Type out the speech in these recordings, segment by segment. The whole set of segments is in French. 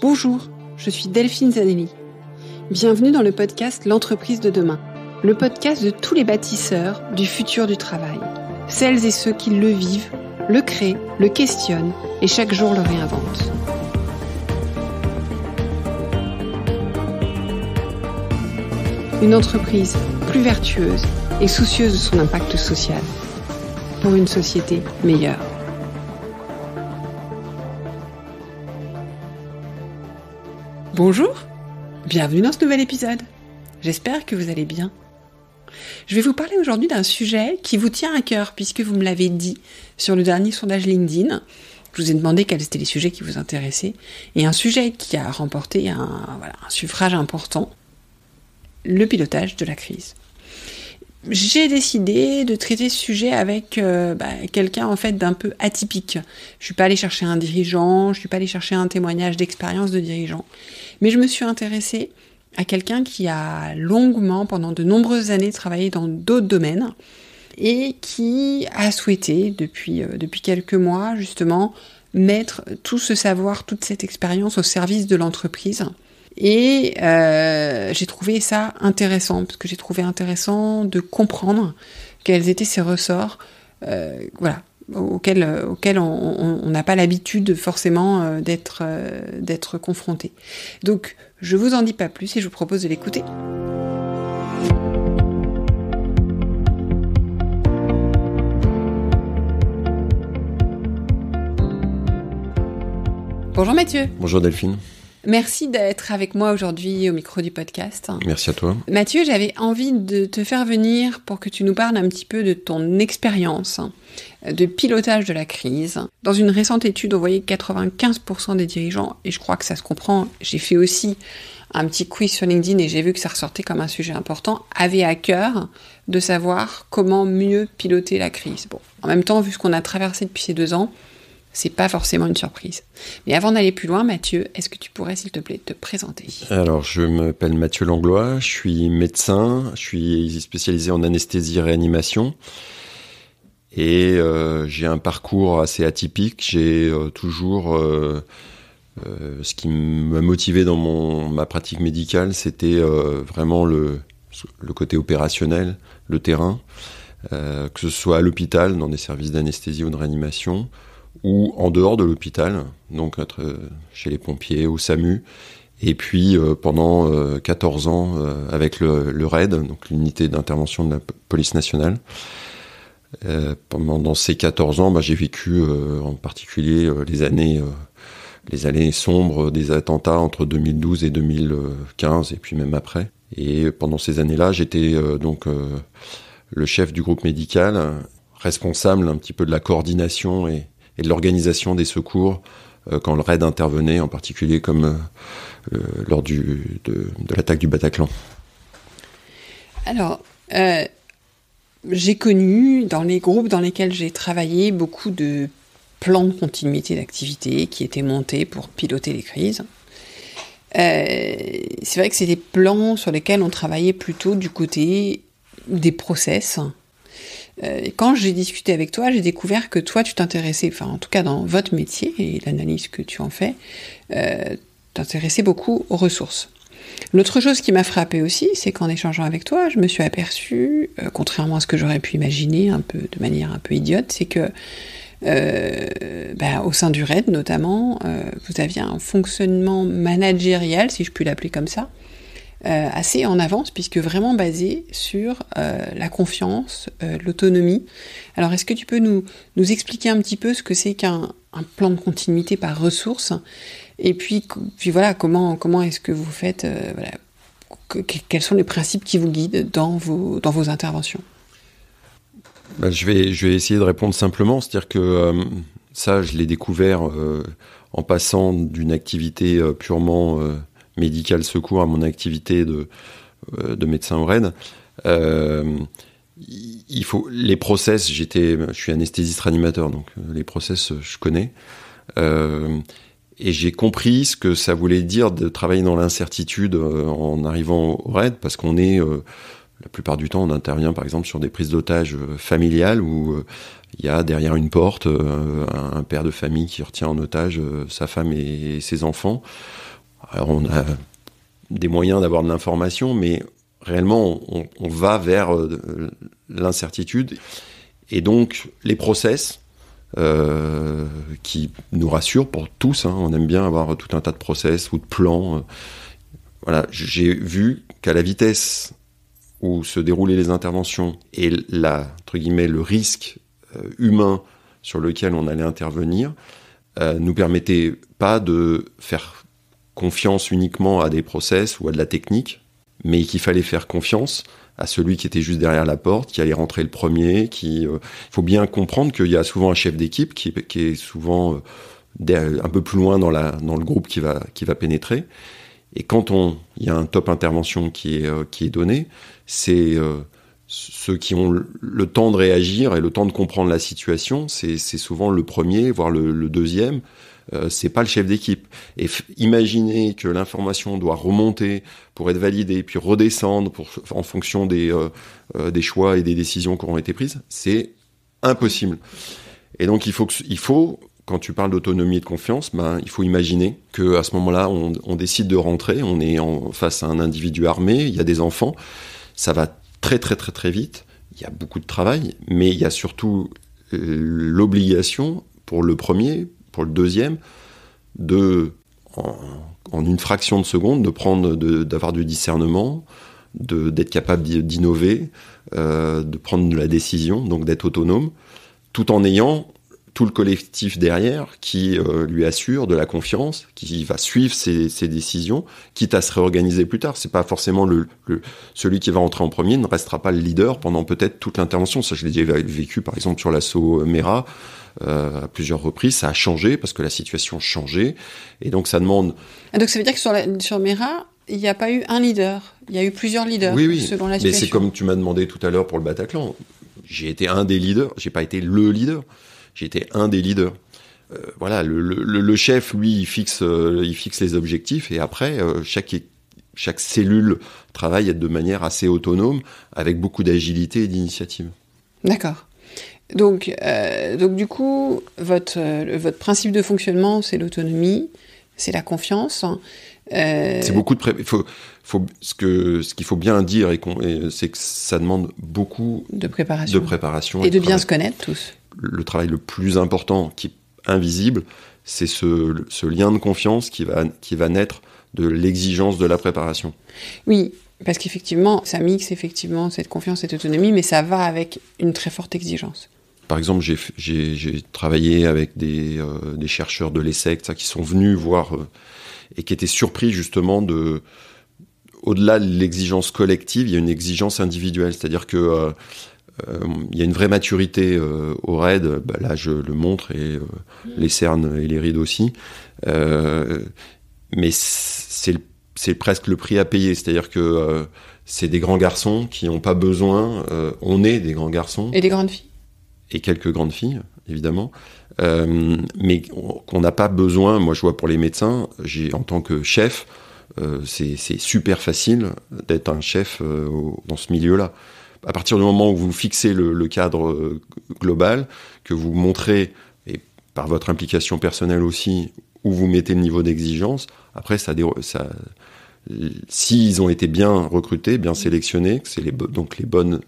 Bonjour, je suis Delphine Zanelli. Bienvenue dans le podcast L'entreprise de demain, le podcast de tous les bâtisseurs du futur du travail. Celles et ceux qui le vivent, le créent, le questionnent et chaque jour le réinventent. Une entreprise plus vertueuse et soucieuse de son impact social pour une société meilleure. Bonjour, bienvenue dans ce nouvel épisode. J'espère que vous allez bien. Je vais vous parler aujourd'hui d'un sujet qui vous tient à cœur puisque vous me l'avez dit sur le dernier sondage LinkedIn. Je vous ai demandé quels étaient les sujets qui vous intéressaient et un sujet qui a remporté un suffrage important, le pilotage de la crise. J'ai décidé de traiter ce sujet avec quelqu'un en fait d'un peu atypique. Je suis pas allée chercher un dirigeant, je suis pas allée chercher un témoignage d'expérience de dirigeant, mais je me suis intéressée à quelqu'un qui a longuement, pendant de nombreuses années, travaillé dans d'autres domaines et qui a souhaité depuis quelques mois justement mettre tout ce savoir, toute cette expérience au service de l'entreprise. Et j'ai trouvé ça intéressant, parce que j'ai trouvé intéressant de comprendre quels étaient ces ressorts auxquels on n'a pas l'habitude forcément d'être confronté. Donc, je vous en dis pas plus et je vous propose de l'écouter. Bonjour Mathieu. Bonjour Delphine. Merci d'être avec moi aujourd'hui au micro du podcast. Merci à toi. Mathieu, j'avais envie de te faire venir pour que tu nous parles un petit peu de ton expérience de pilotage de la crise. Dans une récente étude, on voyait que 95% des dirigeants, et je crois que ça se comprend, j'ai fait aussi un petit quiz sur LinkedIn et j'ai vu que ça ressortait comme un sujet important, avaient à cœur de savoir comment mieux piloter la crise. Bon, en même temps, vu ce qu'on a traversé depuis ces 2 ans, c'est pas forcément une surprise. Mais avant d'aller plus loin, Mathieu, est-ce que tu pourrais, s'il te plaît, te présenter ? Alors, je m'appelle Mathieu Langlois, je suis médecin, je suis spécialisé en anesthésie et réanimation. Et j'ai un parcours assez atypique. J'ai toujours... ce qui m'a motivé dans ma pratique médicale, c'était vraiment le côté opérationnel, le terrain, que ce soit à l'hôpital, dans des services d'anesthésie ou de réanimation, ou en dehors de l'hôpital, donc chez les pompiers, au SAMU, et puis pendant 14 ans avec le RAID, donc l'unité d'intervention de la police nationale. Pendant ces 14 ans, j'ai vécu en particulier les années sombres des attentats entre 2012 et 2015, et puis même après. Et pendant ces années-là, j'étais le chef du groupe médical, responsable un petit peu de la coordination et de l'organisation des secours quand le RAID intervenait, en particulier comme lors de l'attaque du Bataclan. Alors, j'ai connu, dans les groupes dans lesquels j'ai travaillé, beaucoup de plans de continuité d'activité qui étaient montés pour piloter les crises. C'est vrai que c'est des plans sur lesquels on travaillait plutôt du côté des process. Quand j'ai discuté avec toi, j'ai découvert que toi, tu t'intéressais, enfin en tout cas dans votre métier et l'analyse que tu en fais, t'intéressais beaucoup aux ressources. L'autre chose qui m'a frappée aussi, c'est qu'en échangeant avec toi, je me suis aperçue, contrairement à ce que j'aurais pu imaginer, de manière un peu idiote, c'est que au sein du RAID notamment, vous aviez un fonctionnement managérial, si je puis l'appeler comme ça, assez en avance, puisque vraiment basé sur la confiance, l'autonomie. Alors, est-ce que tu peux nous expliquer un petit peu ce que c'est qu'un plan de continuité par ressources, et puis voilà, comment est-ce que vous faites, quels sont les principes qui vous guident dans vos interventions ? Je vais essayer de répondre simplement, c'est-à-dire que ça, je l'ai découvert en passant d'une activité purement médical secours à mon activité de médecin au RAID. Il faut les process. Je suis anesthésiste réanimateur, donc les process je connais. Et j'ai compris ce que ça voulait dire de travailler dans l'incertitude en arrivant au RAID, parce qu'on est La plupart du temps, on intervient par exemple sur des prises d'otages familiales où il y a derrière une porte un père de famille qui retient en otage sa femme et ses enfants. Alors on a des moyens d'avoir de l'information, mais réellement on va vers l'incertitude. Et donc les process qui nous rassurent pour tous, on aime bien avoir tout un tas de process ou de plans. Voilà, j'ai vu qu'à la vitesse où se déroulaient les interventions et entre guillemets, le risque humain sur lequel on allait intervenir nous permettait pas de faire confiance uniquement à des process ou à de la technique, mais qu'il fallait faire confiance à celui qui était juste derrière la porte, qui allait rentrer le premier. Il faut bien comprendre qu'il y a souvent un chef d'équipe qui est souvent un peu plus loin dans le groupe qui va pénétrer. Et quand il y a un top intervention qui est donné, c'est ceux qui ont le temps de réagir et le temps de comprendre la situation, c'est souvent le premier, voire le deuxième. C'est pas le chef d'équipe. Et imaginez que l'information doit remonter pour être validée, puis redescendre en fonction des choix et des décisions qui auront été prises, c'est impossible. Et donc il faut quand tu parles d'autonomie et de confiance, il faut imaginer qu'à ce moment-là, on décide de rentrer, on est face à un individu armé, il y a des enfants, ça va très très très très vite, il y a beaucoup de travail, mais il y a surtout l'obligation pour le premier, pour le deuxième, en une fraction de seconde, d'avoir du discernement, d'être capable d'innover, de prendre de la décision, donc d'être autonome, tout en ayant tout le collectif derrière qui lui assure de la confiance, qui va suivre ses décisions, quitte à se réorganiser plus tard. C'est pas forcément celui qui va entrer en premier ne restera pas le leader pendant peut-être toute l'intervention. Ça, je l'ai déjà vécu par exemple sur l'assaut Mera à plusieurs reprises. Ça a changé parce que la situation changeait et donc ça demande. Donc ça veut dire que sur Mera, il n'y a pas eu un leader, il y a eu plusieurs leaders selon la situation. Mais c'est comme tu m'as demandé tout à l'heure pour le Bataclan. J'ai été un des leaders, j'ai pas été le leader. J'étais un des leaders. Voilà, le chef, lui, il fixe les objectifs et après, chaque cellule travaille de manière assez autonome, avec beaucoup d'agilité et d'initiative. D'accord. Donc du coup, votre principe de fonctionnement, c'est l'autonomie, c'est la confiance. C'est beaucoup de ce qu'il faut bien dire, c'est que ça demande beaucoup de préparation et de bien se connaître tous. Le travail le plus important, qui est invisible, c'est ce lien de confiance qui va naître de l'exigence de la préparation. Oui, parce qu'effectivement, ça mixe effectivement cette confiance, cette autonomie, mais ça va avec une très forte exigence. Par exemple, j'ai travaillé avec des chercheurs de l'ESSEC qui sont venus voir et qui étaient surpris justement au-delà de l'exigence collective, il y a une exigence individuelle, c'est-à-dire que il y a une vraie maturité au raid, là je le montre, et les cernes et les rides aussi, mais c'est presque le prix à payer, c'est-à-dire que c'est des grands garçons qui n'ont pas besoin, on est des grands garçons. Et des grandes filles. Et quelques grandes filles, évidemment, mais qu'on n'a pas besoin. Moi je vois pour les médecins, en tant que chef, c'est super facile d'être un chef dans ce milieu-là. À partir du moment où vous fixez le cadre global, que vous montrez, et par votre implication personnelle aussi, où vous mettez le niveau d'exigence, après, s'ils ont été bien recrutés, bien sélectionnés, que c'est donc les bonnes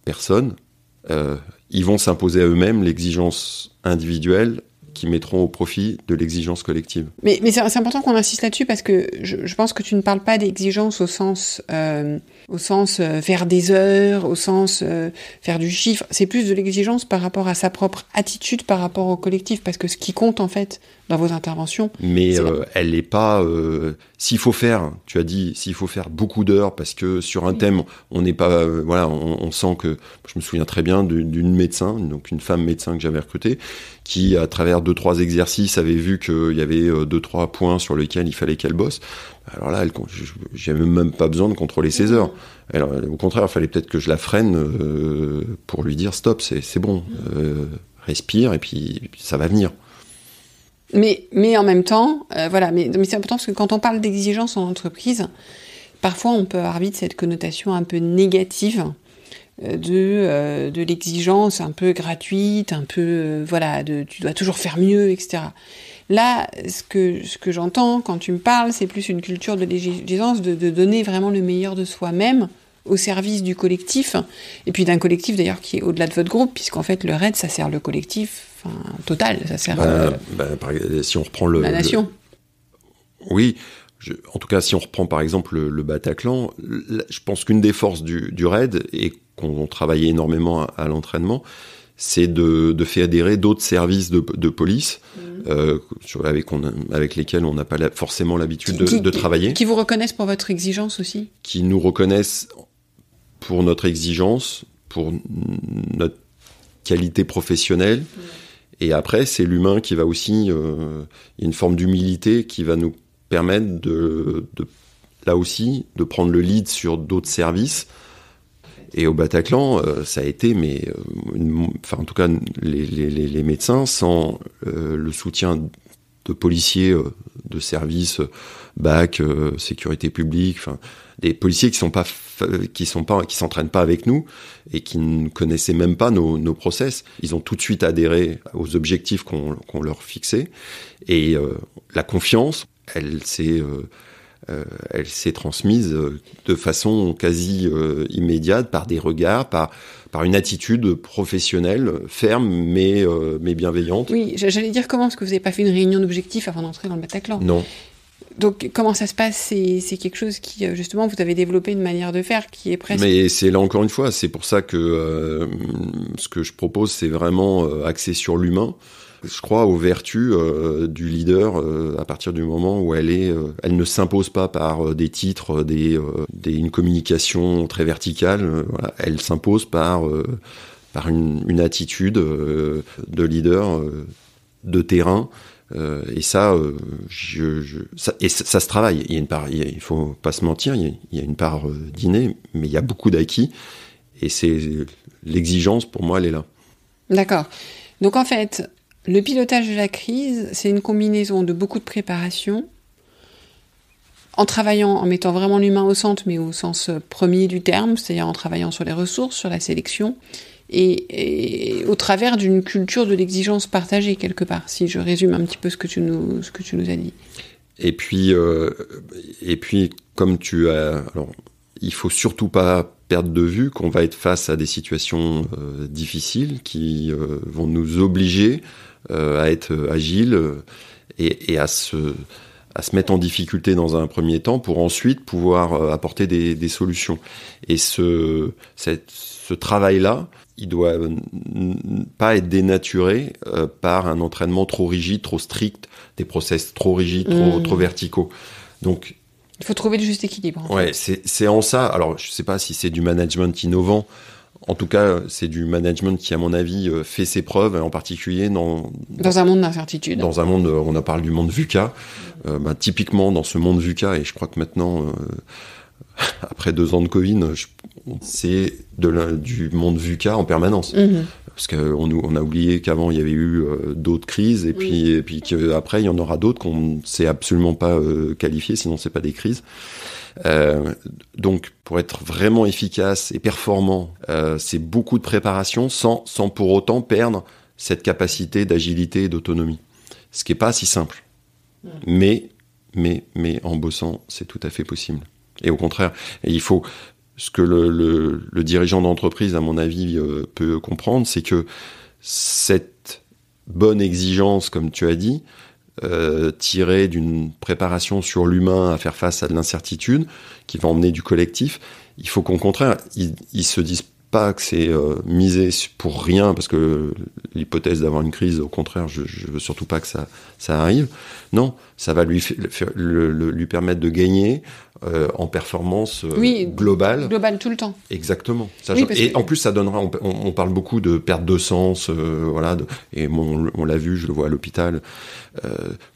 personnes, ils vont s'imposer à eux-mêmes l'exigence individuelle qui mettront au profit de l'exigence collective. Mais c'est important qu'on insiste là-dessus parce que je pense que tu ne parles pas d'exigence au sens faire des heures, au sens faire du chiffre. C'est plus de l'exigence par rapport à sa propre attitude par rapport au collectif, parce que ce qui compte en fait dans vos interventions. Mais elle n'est pas. S'il faut faire, tu as dit, s'il faut faire beaucoup d'heures parce que sur un thème, on n'est pas. On sent que. Je me souviens très bien d'une médecin, donc une femme médecin que j'avais recrutée, qui à travers 2-3 exercices avait vu qu'il y avait 2-3 points sur lesquels il fallait qu'elle bosse. Alors là, j'avais même pas besoin de contrôler ses heures. Alors, au contraire, il fallait peut-être que je la freine pour lui dire stop, c'est bon, respire et puis ça va venir. Mais en même temps, mais c'est important parce que quand on parle d'exigence en entreprise, parfois on peut avoir vite cette connotation un peu négative de l'exigence un peu gratuite, un peu tu dois toujours faire mieux, etc. Là, ce que j'entends quand tu me parles, c'est plus une culture de l'exigence, de donner vraiment le meilleur de soi-même au service du collectif, et puis d'un collectif d'ailleurs qui est au-delà de votre groupe, puisqu'en fait le RAID, ça sert le collectif total, ça sert si on reprend la nation. Oui, en tout cas, si on reprend par exemple le Bataclan, je pense qu'une des forces du RAID, et qu'on travaillait énormément à l'entraînement, c'est de fédérer d'autres services de police avec lesquels on n'a pas forcément l'habitude de travailler. Qui vous reconnaissent pour votre exigence aussi ? Qui nous reconnaissent pour notre exigence, pour notre qualité professionnelle. Et après, c'est l'humain qui va aussi... une forme d'humilité qui va nous permettre là aussi, de prendre le lead sur d'autres services. Et au Bataclan, ça a été, en tout cas, les médecins, sans le soutien de policiers de services, BAC, sécurité publique, des policiers qui s'entraînent pas avec nous et qui ne connaissaient même pas nos process. Ils ont tout de suite adhéré aux objectifs qu'on leur fixait. Et la confiance, elle s'est transmise de façon quasi immédiate par des regards, par une attitude professionnelle, ferme mais bienveillante. Oui, j'allais dire comment, parce que vous n'avez pas fait une réunion d'objectifs avant d'entrer dans le Bataclan. Non. Donc comment ça se passe ? C'est quelque chose qui, justement, vous avez développé une manière de faire qui est presque... Mais c'est là encore une fois, c'est pour ça que ce que je propose, c'est vraiment axé sur l'humain. Je crois aux vertus du leader à partir du moment où elle ne s'impose pas par des titres, une communication très verticale. Voilà. Elle s'impose par une attitude de leader de terrain. Et ça, ça se travaille. Il y a une part, il faut pas se mentir, il y a une part d'inné, mais il y a beaucoup d'acquis. Et c'est l'exigence pour moi, elle est là. D'accord. Donc en fait, le pilotage de la crise, c'est une combinaison de beaucoup de préparation, en travaillant, en mettant vraiment l'humain au centre, mais au sens premier du terme, c'est-à-dire en travaillant sur les ressources, sur la sélection, et au travers d'une culture de l'exigence partagée quelque part, si je résume un petit peu ce que tu nous as dit. Et puis comme il faut surtout pas perdre de vue qu'on va être face à des situations difficiles qui vont nous obliger à être agiles et à se mettre en difficulté dans un premier temps pour ensuite pouvoir apporter des solutions. Et ce travail-là, il doit pas être dénaturé par un entraînement trop rigide, trop strict, des process trop rigides, trop verticaux. Donc, il faut trouver le juste équilibre. Ouais, c'est en ça. Alors, je sais pas si c'est du management innovant. En tout cas, c'est du management qui, à mon avis, fait ses preuves, en particulier dans un monde d'incertitude. Dans un monde, on a parlé du monde VUCA. Typiquement, dans ce monde VUCA, et je crois que maintenant, après 2 ans de Covid, c'est du monde VUCA en permanence. Mmh. Parce qu'on a oublié qu'avant, il y avait eu d'autres crises, et puis qu'après, il y en aura d'autres qu'on ne sait absolument pas qualifier, sinon c'est pas des crises. Donc, pour être vraiment efficace et performant, c'est beaucoup de préparation sans pour autant perdre cette capacité d'agilité et d'autonomie. Ce qui n'est pas si simple. Mais en bossant, c'est tout à fait possible. Et au contraire, il faut... Ce que le dirigeant d'entreprise, à mon avis, peut comprendre, c'est que cette bonne exigence, comme tu as dit, tirée d'une préparation sur l'humain à faire face à de l'incertitude, qui va emmener du collectif, il faut qu'au contraire, ils se disent pas que c'est misé pour rien, parce que l'hypothèse d'avoir une crise, au contraire, je veux surtout pas que ça arrive. Non, ça va lui permettre de gagner en performance globale. Globale tout le temps. Exactement. En plus, ça donnera. On parle beaucoup de perte de sens, et on l'a vu, je le vois à l'hôpital.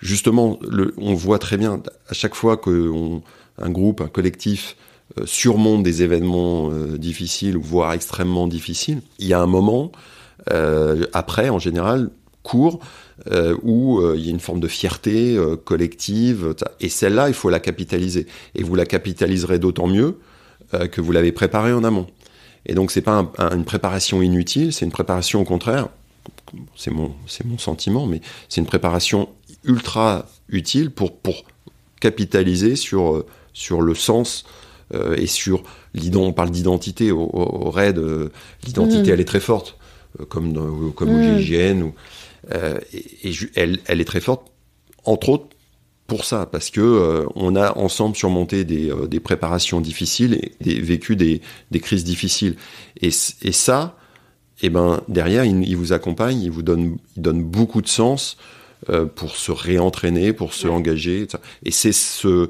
Justement, on voit très bien à chaque fois qu'un groupe, un collectif surmonte des événements difficiles, voire extrêmement difficiles, il y a un moment, après, en général, court où il y a une forme de fierté collective. Et celle-là, il faut la capitaliser. Et vous la capitaliserez d'autant mieux que vous l'avez préparée en amont. Et donc, c'est pas une préparation inutile, c'est une préparation au contraire, c'est mon sentiment, mais c'est une préparation ultra utile pour capitaliser sur le sens et sur on parle d'identité au RAID, l'identité elle est très forte, comme au GIGN, elle est très forte, entre autres pour ça, parce que on a ensemble surmonté des préparations difficiles et vécu des crises difficiles. Et ça, derrière, il vous accompagne, il donne beaucoup de sens pour se réentraîner, pour se engager. Et c'est ce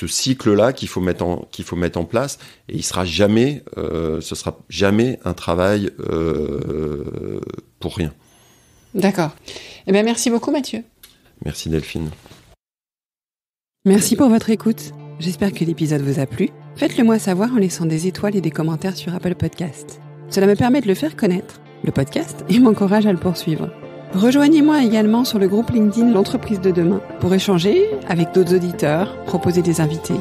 cycle-là qu'il faut mettre en place. Et ce sera jamais un travail pour rien. D'accord. Eh bien, merci beaucoup, Mathieu. Merci, Delphine. Merci pour votre écoute. J'espère que l'épisode vous a plu. Faites-le moi savoir en laissant des étoiles et des commentaires sur Apple Podcasts. Cela me permet de le faire connaître, le podcast, et m'encourage à le poursuivre. Rejoignez-moi également sur le groupe LinkedIn L'Entreprise de demain pour échanger avec d'autres auditeurs, proposer des invités.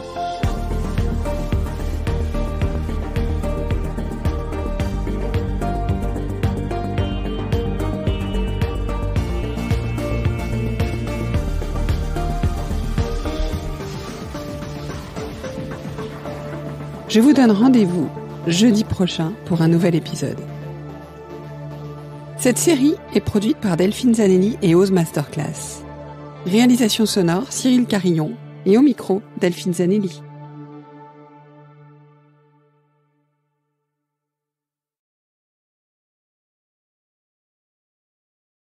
Je vous donne rendez-vous jeudi prochain pour un nouvel épisode. Cette série est produite par Delphine Zanelli et Ose Masterclass. Réalisation sonore Cyril Carillon et au micro Delphine Zanelli.